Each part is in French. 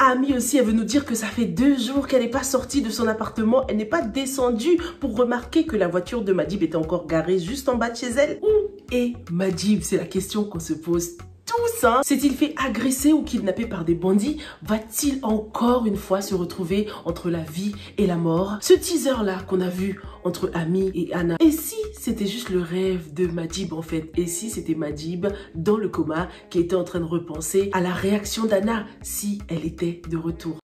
Ami aussi, elle veut nous dire que ça fait 2 jours qu'elle n'est pas sortie de son appartement. Elle n'est pas descendue pour remarquer que la voiture de Madib était encore garée juste en bas de chez elle. Où est Madib? C'est la question qu'on se pose tous, hein. S'est-il fait agresser ou kidnapper par des bandits? Va-t-il encore une fois se retrouver entre la vie et la mort? Ce teaser-là qu'on a vu entre Ami et Anna. Et si c'était juste le rêve de Madib en fait? Et si c'était Madib dans le coma qui était en train de repenser à la réaction d'Anna si elle était de retour?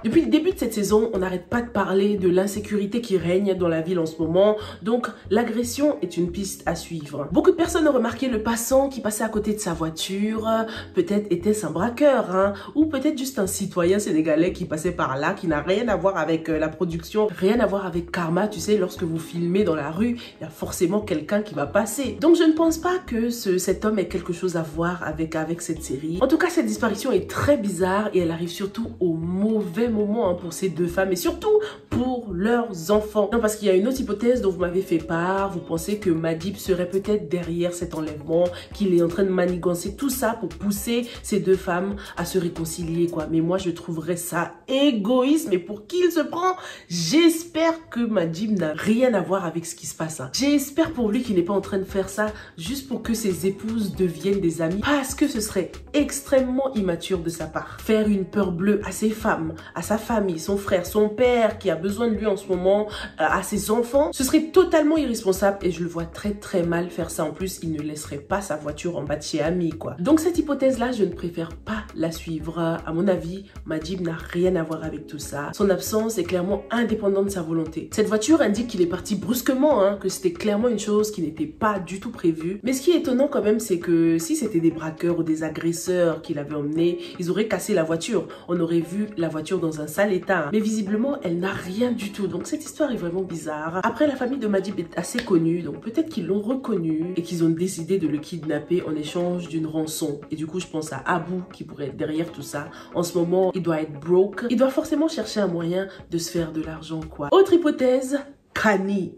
Depuis le début de cette saison, on n'arrête pas de parler de l'insécurité qui règne dans la ville en ce moment. Donc, l'agression est une piste à suivre. Beaucoup de personnes ont remarqué le passant qui passait à côté de sa voiture. Peut-être était-ce un braqueur, hein, ou peut-être juste un citoyen sénégalais qui passait par là, qui n'a rien à voir avec la production, rien à voir avec Karma. Tu sais, lorsque vous filmez dans la rue, il y a forcément quelqu'un qui va passer. Donc, je ne pense pas que cet homme ait quelque chose à voir avec cette série. En tout cas, cette disparition est très bizarre et elle arrive surtout au mauvais moment pour ces 2 femmes et surtout pour leurs enfants. Non, parce qu'il y a une autre hypothèse dont vous m'avez fait part. Vous pensez que Madib serait peut-être derrière cet enlèvement, qu'il est en train de manigancer tout ça pour pousser ces 2 femmes à se réconcilier, quoi. Mais moi, je trouverais ça égoïste. Mais pour qui il se prend? J'espère que Madib n'a rien à voir avec ce qui se passe, hein. J'espère pour lui qu'il n'est pas en train de faire ça juste pour que ses épouses deviennent des amies, parce que ce serait extrêmement immature de sa part. Faire une peur bleue à ses femmes, à sa famille, son frère, son père qui a besoin de lui en ce moment, à ses enfants, ce serait totalement irresponsable et je le vois très mal faire ça. En plus, il ne laisserait pas sa voiture en bas de chez Ami, quoi. Donc cette hypothèse-là, je ne préfère pas la suivre. À mon avis, Madib n'a rien à voir avec tout ça. Son absence est clairement indépendante de sa volonté. Cette voiture indique qu'il est parti brusquement, hein, que c'était clairement une chose qui n'était pas du tout prévue. Mais ce qui est étonnant quand même, c'est que si c'était des braqueurs ou des agresseurs qui l'avaient emmené, ils auraient cassé la voiture. On aurait vu la voiture dans un sale état, hein. Mais visiblement elle n'a rien du tout, donc cette histoire est vraiment bizarre. Après, la famille de Madib est assez connue, donc peut-être qu'ils l'ont reconnu et qu'ils ont décidé de le kidnapper en échange d'une rançon. Et du coup je pense à Abou qui pourrait être derrière tout ça. En ce moment il doit être broke, il doit forcément chercher un moyen de se faire de l'argent, quoi. Autre hypothèse, Kani.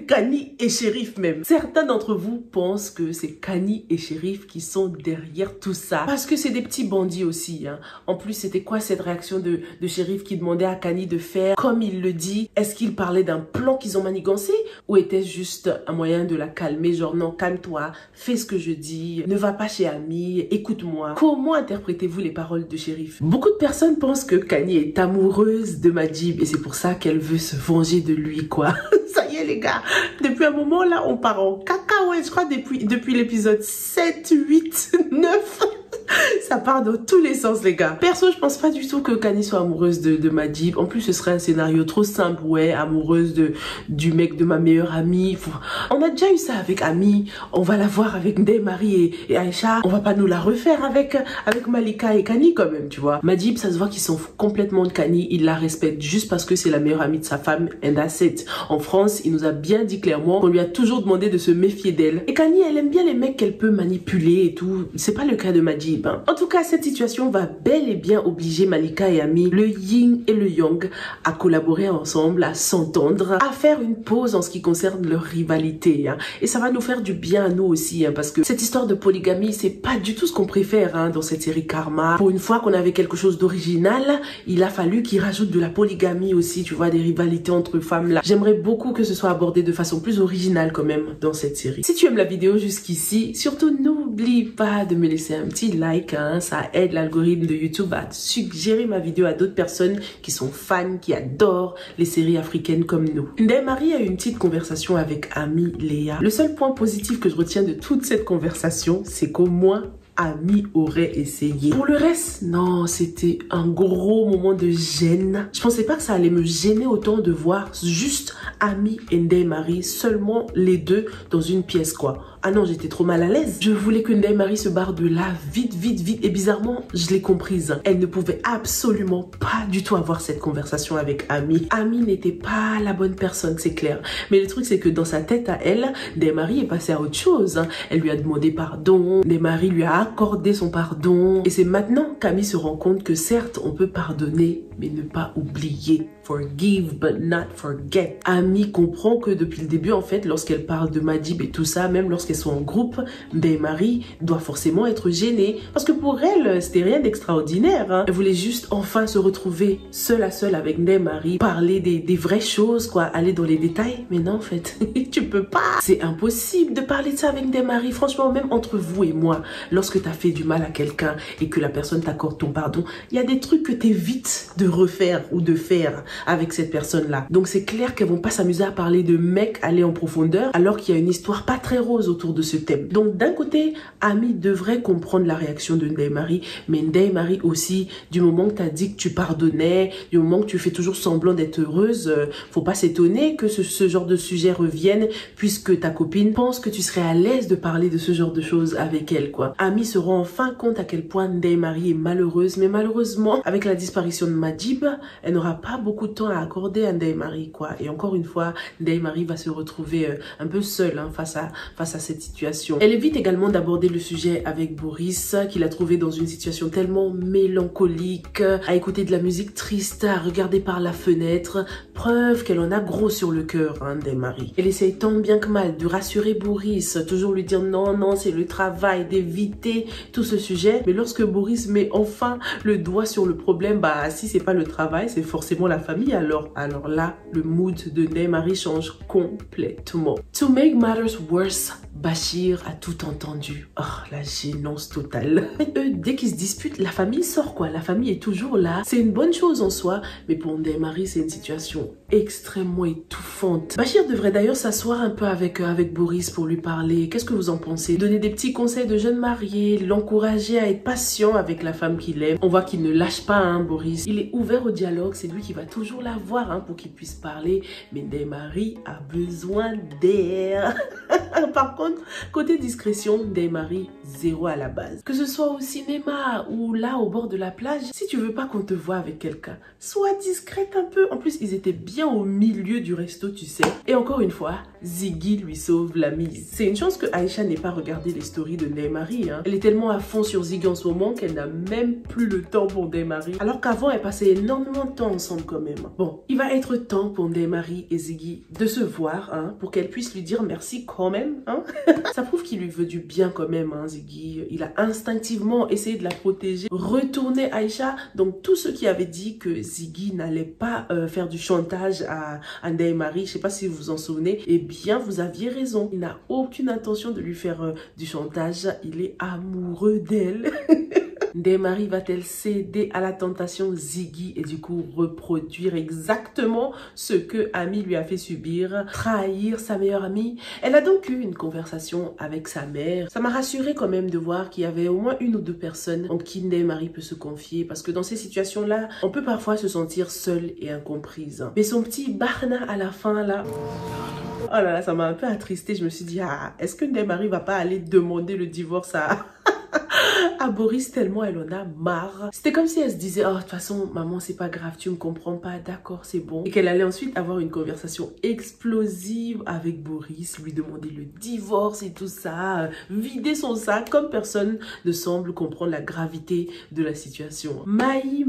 Kani et Shérif même. Certains d'entre vous pensent que c'est Kani et Shérif qui sont derrière tout ça. Parce que c'est des petits bandits aussi, hein. En plus, c'était quoi cette réaction de Shérif qui demandait à Kani de faire comme il le dit? Est-ce qu'il parlait d'un plan qu'ils ont manigancé? Ou était-ce juste un moyen de la calmer? Genre, non, calme-toi, fais ce que je dis, ne va pas chez Ami, écoute-moi. Comment interprétez-vous les paroles de Shérif? Beaucoup de personnes pensent que Kani est amoureuse de Madib et c'est pour ça qu'elle veut se venger de lui, quoi. Ça y est les gars, depuis un moment là on part en cacahuète, je crois depuis l'épisode 7, 8, 9 ça part dans tous les sens les gars. Perso, je pense pas du tout que Kani soit amoureuse de Madib. En plus ce serait un scénario trop simple. Ouais, amoureuse du mec de ma meilleure amie. On a déjà eu ça avec Ami. On va la voir avec Ndeye Marie et Aïcha. On va pas nous la refaire avec Malika et Kani quand même, tu vois. Madib, ça se voit qu'il s'en fout complètement de Kani. Il la respecte juste parce que c'est la meilleure amie de sa femme and that's it. En France, il nous a bien dit clairement qu'on lui a toujours demandé de se méfier d'elle. Et Kani, elle aime bien les mecs qu'elle peut manipuler et tout. C'est pas le cas de Madib. En tout cas, cette situation va bel et bien obliger Malika et Ami, le yin et le yang, à collaborer ensemble, à s'entendre, à faire une pause en ce qui concerne leur rivalité, hein. Et ça va nous faire du bien à nous aussi, hein, parce que cette histoire de polygamie, c'est pas du tout ce qu'on préfère, hein, dans cette série Karma. Pour une fois qu'on avait quelque chose d'original, il a fallu qu'ils rajoutent de la polygamie aussi, tu vois, des rivalités entre femmes là. J'aimerais beaucoup que ce soit abordé de façon plus originale quand même dans cette série. Si tu aimes la vidéo jusqu'ici, surtout n'oublie pas de me laisser un petit like, hein, ça aide l'algorithme de YouTube à suggérer ma vidéo à d'autres personnes qui sont fans, qui adorent les séries africaines comme nous. Ndeye Marie a eu une petite conversation avec Ami Léa. Le seul point positif que je retiens de toute cette conversation, c'est qu'au moins Ami aurait essayé. Pour le reste, non, c'était un gros moment de gêne. Je pensais pas que ça allait me gêner autant de voir juste Ami et Ndeye Marie, seulement les deux dans une pièce, quoi. Ah non, j'étais trop mal à l'aise. Je voulais que Ndeye Marie se barre de là vite. Et bizarrement, je l'ai comprise. Elle ne pouvait absolument pas du tout avoir cette conversation avec Ami. Ami n'était pas la bonne personne, c'est clair. Mais le truc, c'est que dans sa tête à elle, Ndeye Marie est passée à autre chose, hein. Elle lui a demandé pardon. Ndeye Marie lui a accordé son pardon. Et c'est maintenant qu'Ami se rend compte que certes, on peut pardonner, mais ne pas oublier. Forgive but not forget. Ami comprend que depuis le début, en fait, lorsqu'elle parle de Madib et tout ça, même lorsqu'elle lorsqu'elles sont en groupe, Ndeye-Marie doit forcément être gênée. Parce que pour elle, c'était rien d'extraordinaire. Hein. Elle voulait juste enfin se retrouver seule à seule avec Ndeye-Marie, parler des vraies choses, quoi, aller dans les détails. Mais non, en fait, tu peux pas. C'est impossible de parler de ça avec Ndeye-Marie. Franchement, même entre vous et moi, lorsque tu as fait du mal à quelqu'un et que la personne t'accorde ton pardon, il y a des trucs que tu évites de refaire ou de faire avec cette personne-là. Donc c'est clair qu'elles vont pas s'amuser à parler de mecs, aller en profondeur, alors qu'il y a une histoire pas très rose autour de ce thème. Donc d'un côté, Ami devrait comprendre la réaction de Ndeye-Marie, mais Ndeye-Marie aussi, du moment que tu as dit que tu pardonnais, du moment que tu fais toujours semblant d'être heureuse, faut pas s'étonner que ce genre de sujet revienne, puisque ta copine pense que tu serais à l'aise de parler de ce genre de choses avec elle, quoi. Ami se rend enfin compte à quel point Ndeye-Marie est malheureuse, mais malheureusement, avec la disparition de Madjib, elle n'aura pas beaucoup de temps à accorder à Ndeye-Marie, quoi. Et encore une fois, Ndeye-Marie va se retrouver un peu seule hein, face à cette situation. Elle évite également d'aborder le sujet avec Boris, qu'il a trouvé dans une situation tellement mélancolique, à écouter de la musique triste, à regarder par la fenêtre, preuve qu'elle en a gros sur le cœur, hein, Ndeye-Marie. Elle essaye tant bien que mal de rassurer Boris, toujours lui dire non, non, c'est le travail, d'éviter tout ce sujet. Mais lorsque Boris met enfin le doigt sur le problème, bah si c'est pas le travail, c'est forcément la famille. Alors là, le mood de Ndeye-Marie change complètement. To make matters worse, Bachir a tout entendu. Oh, la gênance totale. Eux, dès qu'ils se disputent, la famille sort quoi. La famille est toujours là. C'est une bonne chose en soi, mais pour Ndeye-Marie, c'est une situation extrêmement étouffante. Bachir devrait d'ailleurs s'asseoir un peu avec Boris pour lui parler. Qu'est-ce que vous en pensez? Donner des petits conseils de jeunes mariés, l'encourager à être patient avec la femme qu'il aime. On voit qu'il ne lâche pas, hein, Boris. Il est ouvert au dialogue, c'est lui qui va toujours la voir hein, pour qu'il puisse parler. Mais Ndeye-Marie a besoin d'air. Par contre, côté discrétion, Ndeye-Marie, zéro à la base. Que ce soit au cinéma ou là au bord de la plage, si tu veux pas qu'on te voit avec quelqu'un, sois discrète un peu. En plus, ils étaient bien au milieu du resto, tu sais. Et encore une fois, Ziggy lui sauve la mise. C'est une chance que Aïcha n'ait pas regardé les stories de Ndeye-Marie. Hein. Elle est tellement à fond sur Ziggy en ce moment qu'elle n'a même plus le temps pour Ndeye-Marie. Alors qu'avant, elle passait énormément de temps ensemble quand même. Bon, il va être temps pour Ndeye-Marie et Ziggy de se voir hein, pour qu'elle puisse lui dire merci quand même. Hein. Ça prouve qu'il lui veut du bien quand même, hein, Ziggy. Il a instinctivement essayé de la protéger, retourner Aïcha. Donc tous ceux qui avaient dit que Ziggy n'allait pas faire du chantage à Ndeye-Marie, je sais pas si vous vous en souvenez, eh bien vous aviez raison. Il n'a aucune intention de lui faire du chantage. Il est amoureux d'elle. Ndeye-Marie va-t-elle céder à la tentation Ziggy et du coup reproduire exactement ce que Ami lui a fait subir, trahir sa meilleure amie? Elle a donc eu une conversation avec sa mère. Ça m'a rassurée quand même de voir qu'il y avait au moins une ou deux personnes en qui Ndeye-Marie peut se confier, parce que dans ces situations-là, on peut parfois se sentir seule et incomprise. Mais son petit Barna à la fin là... Oh là là, ça m'a un peu attristée. Je me suis dit, ah, est-ce que Ndeye-Marie va pas aller demander le divorce à Boris tellement elle en a marre. C'était comme si elle se disait, oh de toute façon maman c'est pas grave, tu me comprends pas, d'accord c'est bon. Et qu'elle allait ensuite avoir une conversation explosive avec Boris, lui demander le divorce et tout ça, vider son sac comme personne ne semble comprendre la gravité de la situation. Maï,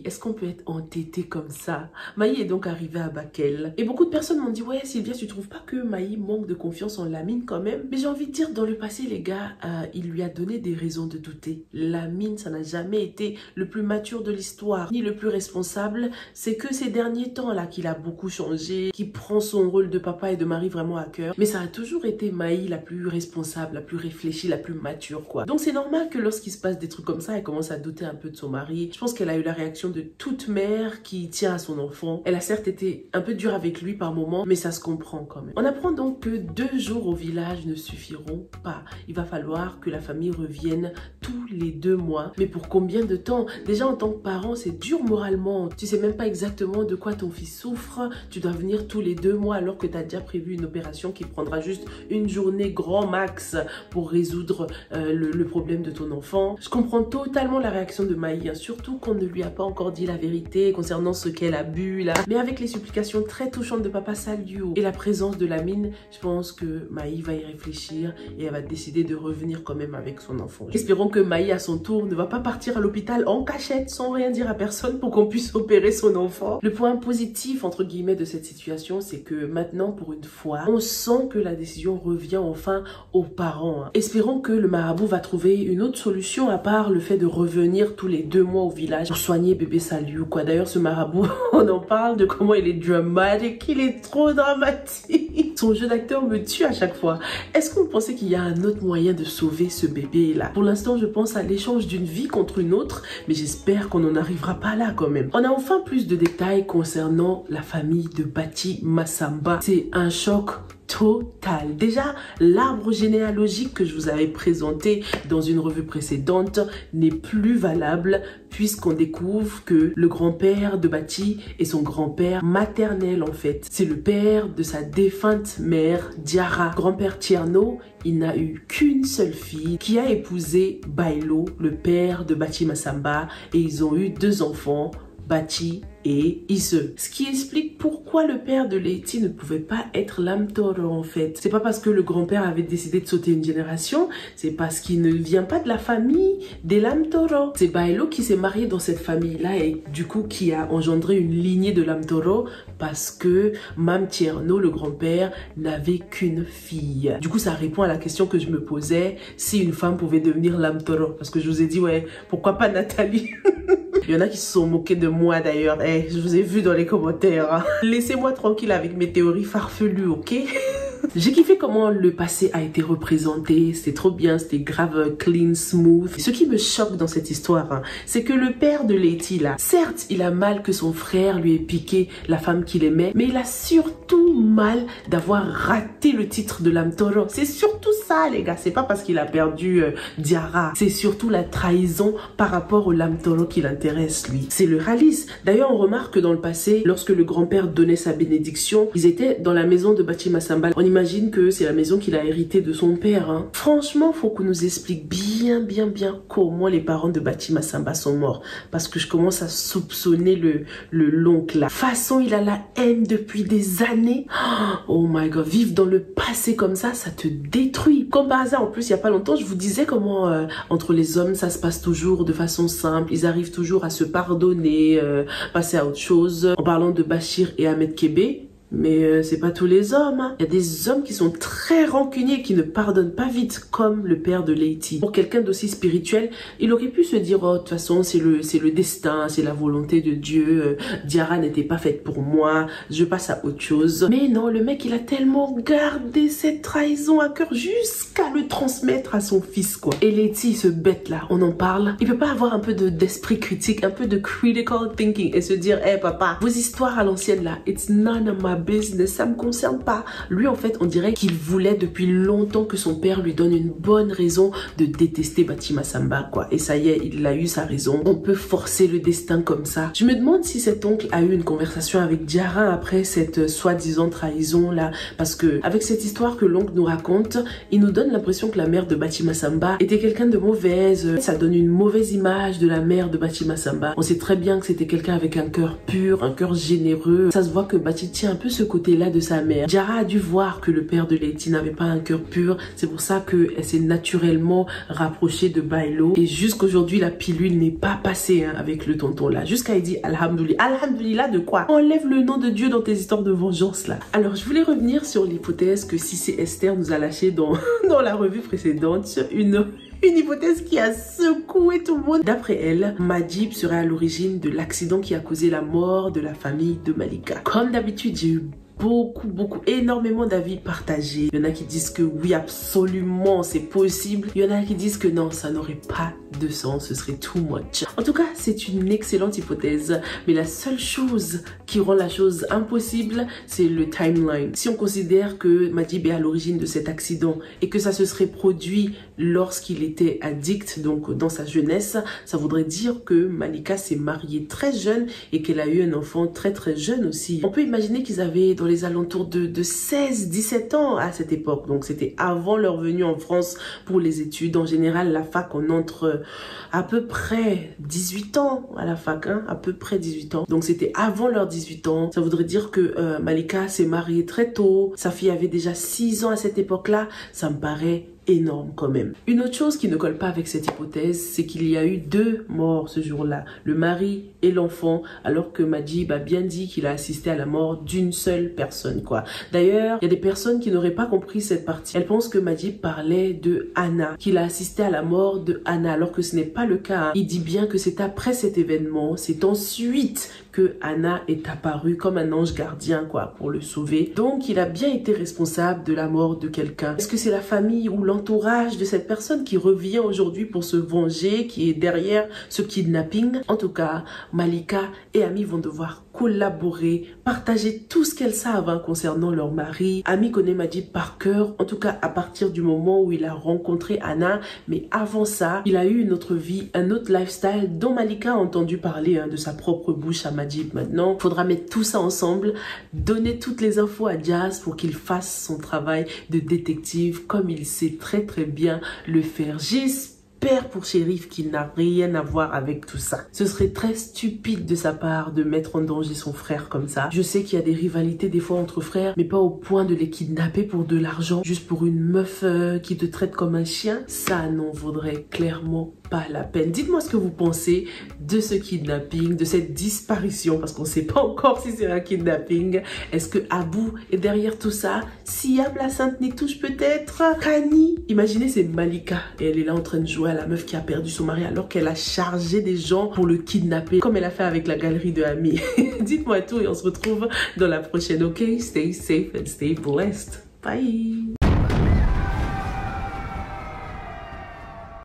est-ce qu'on peut être entêté comme ça? Maï est donc arrivée à Bakel. Et beaucoup de personnes m'ont dit, ouais Sylvia, tu trouves pas que Maï manque de confiance en Lamine quand même? Mais j'ai envie de dire, dans le passé les gars, il lui a donné des raisons de douter. Lamine, ça n'a jamais été le plus mature de l'histoire, ni le plus responsable. C'est que ces derniers temps là qu'il a beaucoup changé, qu'il prend son rôle de papa et de mari vraiment à cœur. Mais ça a toujours été Maï la plus responsable, la plus réfléchie, la plus mature quoi. Donc c'est normal que lorsqu'il se passe des trucs comme ça, elle commence à douter un peu de son mari. Je pense qu'elle a eu la réaction de toute mère qui tient à son enfant. Elle a certes été un peu dure avec lui par moments, mais ça se comprend quand même. On apprend donc que 2 jours au village ne suffiront pas. Il va falloir que la famille revienne tous les 2 mois. Mais pour combien de temps? Déjà en tant que parent, c'est dur moralement. Tu sais même pas exactement de quoi ton fils souffre. Tu dois venir tous les 2 mois alors que tu as déjà prévu une opération qui prendra juste une journée grand max pour résoudre le problème de ton enfant. Je comprends totalement la réaction de Maï, hein, surtout qu'on ne lui a pas encore dit la vérité concernant ce qu'elle a bu là. Mais avec les supplications très touchantes de Papa Saliou et la présence de Lamine, je pense que Maï va y réfléchir et elle va décider de revenir quand même avec son enfant. Espérons que Maï à son tour ne va pas partir à l'hôpital en cachette sans rien dire à personne pour qu'on puisse opérer son enfant. Le point positif entre guillemets de cette situation, c'est que maintenant pour une fois, on sent que la décision revient enfin aux parents. Espérons que le marabout va trouver une autre solution à part le fait de revenir tous les 2 mois au village pour soigner bébé Saliou ou quoi. D'ailleurs ce marabout, on en parle de comment il est dramatique, il est trop dramatique. Son jeu d'acteur me tue à chaque fois. Est-ce que vous pensez qu'il y a un autre moyen de sauver ce bébé là? Pour l'instant je pense à l'échange d'une vie contre une autre, mais j'espère qu'on n'en arrivera pas là quand même. On a enfin plus de détails concernant la famille de Bati Massamba. C'est un choc total. Déjà, l'arbre généalogique que je vous avais présenté dans une revue précédente n'est plus valable puisqu'on découvre que le grand-père de Bati est son grand-père maternel en fait. C'est le père de sa défunte mère Diarra. Grand-père Tierno, il n'a eu qu'une seule fille qui a épousé Bailo, le père de Bati Massamba, et ils ont eu 2 enfants, Bati et Ise. Ce qui explique pourquoi le père de Leïti ne pouvait pas être Lamtoro en fait. C'est pas parce que le grand-père avait décidé de sauter une génération, c'est parce qu'il ne vient pas de la famille des Lamtoro. C'est Bailo qui s'est marié dans cette famille-là et du coup qui a engendré une lignée de Lamtoro parce que Mam Tierno, le grand-père, n'avait qu'une fille. Du coup ça répond à la question que je me posais, si une femme pouvait devenir Lamtoro. Parce que je vous ai dit ouais, pourquoi pas Nathalie? Il y en a qui se sont moqués de moi d'ailleurs. Je vous ai vu dans les commentaires. Hein. Laissez-moi tranquille avec mes théories farfelues, ok? J'ai kiffé comment le passé a été représenté, c'était trop bien, c'était grave clean, smooth. Ce qui me choque dans cette histoire, hein, c'est que le père de Leïti là, certes il a mal que son frère lui ait piqué la femme qu'il aimait, mais il a surtout mal d'avoir raté le titre de Lamtoro. C'est surtout ça les gars, c'est pas parce qu'il a perdu Diarra, c'est surtout la trahison par rapport au Lamtoro qui l'intéresse lui. C'est le Ralice. D'ailleurs on remarque que dans le passé, lorsque le grand-père donnait sa bénédiction, ils étaient dans la maison de Bati Massamba. On imagine que c'est la maison qu'il a héritée de son père. Hein. Franchement, faut qu'on nous explique bien comment les parents de Bati Massamba sont morts. Parce que je commence à soupçonner l'oncle là. De toute façon, il a la haine depuis des années. Oh my god, vivre dans le passé comme ça te détruit. Comme par hasard, en plus, il y a pas longtemps, je vous disais comment entre les hommes, ça se passe toujours de façon simple. Ils arrivent toujours à se pardonner, passer à autre chose. En parlant de Bachir et Ahmed Kébé, mais c'est pas tous les hommes. Hein. Il y a des hommes qui sont très rancuniers, qui ne pardonnent pas vite, comme le père de Leïti. Pour quelqu'un d'aussi spirituel, il aurait pu se dire, oh, de toute façon, c'est le destin, c'est la volonté de Dieu. Diarra n'était pas faite pour moi, je passe à autre chose. Mais non, le mec, il a tellement gardé cette trahison à cœur jusqu'à le transmettre à son fils, quoi. Et Leïti, ce bête là, on en parle. Il peut pas avoir un peu d'esprit critique, un peu de critical thinking et se dire, hey, papa, vos histoires à l'ancienne là, it's none of my business, ça me concerne pas. Lui en fait on dirait qu'il voulait depuis longtemps que son père lui donne une bonne raison de détester Bati Massamba quoi. Et ça y est, il a eu sa raison. On peut forcer le destin comme ça. Je me demande si cet oncle a eu une conversation avec Diarra après cette soi-disant trahison là, parce que avec cette histoire que l'oncle nous raconte, il nous donne l'impression que la mère de Bati Massamba était quelqu'un de mauvaise. Ça donne une mauvaise image de la mère de Bati Massamba. On sait très bien que c'était quelqu'un avec un cœur pur, un cœur généreux. Ça se voit que Bati tient un peu ce côté-là de sa mère. Diarra a dû voir que le père de Leïti n'avait pas un cœur pur. C'est pour ça qu'elle s'est naturellement rapprochée de Bailo. Et jusqu'aujourd'hui, la pilule n'est pas passée hein, avec le tonton là. Jusqu'à il dit Alhamdoulilah. Alhamdoulilah de quoi? Enlève le nom de Dieu dans tes histoires de vengeance là. Alors, je voulais revenir sur l'hypothèse que Cissé Esther nous a lâché dans la revue précédente. Une hypothèse qui a secoué tout le monde. D'après elle, Madjib serait à l'origine de l'accident qui a causé la mort de la famille de Malika. Comme d'habitude, j'ai eu énormément d'avis partagés. Il y en a qui disent que oui, absolument, c'est possible. Il y en a qui disent que non, ça n'aurait pas de sens, ce serait too much. En tout cas, c'est une excellente hypothèse, mais la seule chose qui rend la chose impossible, c'est le timeline. Si on considère que Madjib est à l'origine de cet accident et que ça se serait produit lorsqu'il était addict, donc dans sa jeunesse, ça voudrait dire que Malika s'est mariée très jeune et qu'elle a eu un enfant très jeune aussi. On peut imaginer qu'ils avaient dans les alentours de 16-17 ans à cette époque. Donc c'était avant leur venue en France pour les études. En général, la fac, on entre à peu près 18 ans à la fac, hein, à peu près 18 ans. Donc c'était avant leurs 18 ans. Ça voudrait dire que Malika s'est mariée très tôt. Sa fille avait déjà 6 ans à cette époque-là. Ça me paraît énorme quand même. Une autre chose qui ne colle pas avec cette hypothèse, c'est qu'il y a eu 2 morts ce jour-là, le mari et l'enfant, alors que Majib a bien dit qu'il a assisté à la mort d'une seule personne, quoi. D'ailleurs, il y a des personnes qui n'auraient pas compris cette partie. Elles pensent que Majib parlait de Anna, qu'il a assisté à la mort de Anna, alors que ce n'est pas le cas. Il dit bien que c'est après cet événement, c'est ensuite que Anna est apparue comme un ange gardien, quoi, pour le sauver. Donc, il a bien été responsable de la mort de quelqu'un. Est-ce que c'est la famille ou l'entourage de cette personne qui revient aujourd'hui pour se venger, qui est derrière ce kidnapping? En tout cas, Malika et Ami vont devoir collaborer, partager tout ce qu'elles savent concernant leur mari. Ami connaît Majib par cœur, en tout cas à partir du moment où il a rencontré Anna, mais avant ça, il a eu une autre vie, un autre lifestyle dont Malika a entendu parler de sa propre bouche à Majib. Maintenant, il faudra mettre tout ça ensemble, donner toutes les infos à Jazz pour qu'il fasse son travail de détective comme il sait très bien le faire. J'espère pour Shérif qu'il n'a rien à voir avec tout ça. Ce serait très stupide de sa part de mettre en danger son frère comme ça. Je sais qu'il y a des rivalités des fois entre frères, mais pas au point de les kidnapper pour de l'argent, juste pour une meuf qui te traite comme un chien. Ça n'en vaudrait clairement pas la peine. Dites-moi ce que vous pensez de ce kidnapping, de cette disparition, parce qu'on ne sait pas encore si c'est un kidnapping. Est-ce que Abou est derrière tout ça? Siam la Sainte n'y touche peut-être? Rani? Imaginez, c'est Malika et elle est là en train de jouer à la meuf qui a perdu son mari alors qu'elle a chargé des gens pour le kidnapper, comme elle a fait avec la galerie de Ami. Dites-moi tout et on se retrouve dans la prochaine, ok? Stay safe and stay blessed. Bye!